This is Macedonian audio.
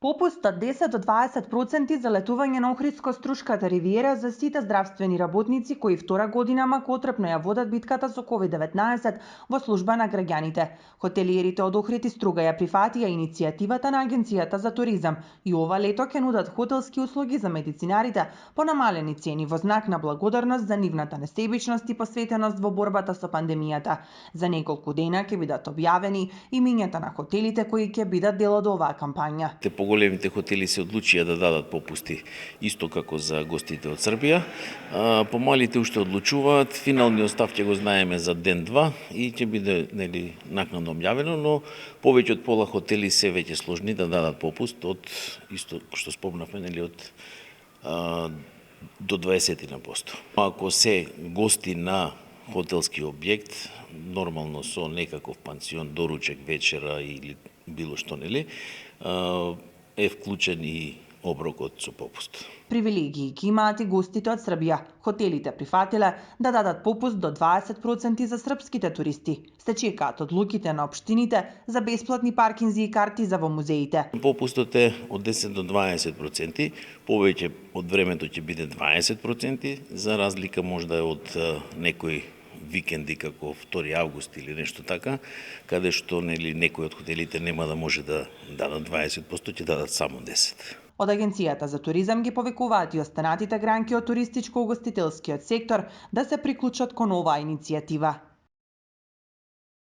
Попуст од 10 до 20% за летување на Охридско-Струшката ривиера за сите здравствени работници кои втора година макотрпно ја водат битката со COVID-19 во служба на граѓаните. Хотелиерите од Охрид и Струга ја прифатија иницијативата на Агенцијата за туризам и ова лето ќе нудат хотелски услуги за медицинарите по намалени цени во знак на благодарност за нивната несебичност и посветеност во борбата со пандемијата. За неколку дена ќе бидат објавени имињата на хотелите кои ќе бидат дел од оваа кампања. Поголемите хотели се одлучија да дадат попусти, исто како за гостите од Србија. Помалите уште одлучуваат, финалниот став ќе го знаеме за ден-два и ќе биде накнадно објавено, но повеќе од пола хотели се веќе сложни да дадат попуст од исто што спомнавме од до 20%. Ако се гости на хотелски објект, нормално со некаков пансион, доручек, вечера или било што, е вклучен и оброкот со попуст. Привилегии ги имаат и гостите од Србија. Хотелите прифатиле да дадат попуст до 20% за српските туристи. Се чекаат одлуките на општините за бесплатни паркинзи и карти за во музеите. Попустот е од 10 до 20%, повеќе од времето ќе биде 20%, за разлика можда од некој викенди како 2 август или нешто така, каде што некои од хотелите нема да може да дадат 20%, ќе дадат само 10%. Од Агенцијата за туризам ги повикуваат и останатите гранки од туристичко-угостителскиот сектор да се приклучат кон оваа иницијатива.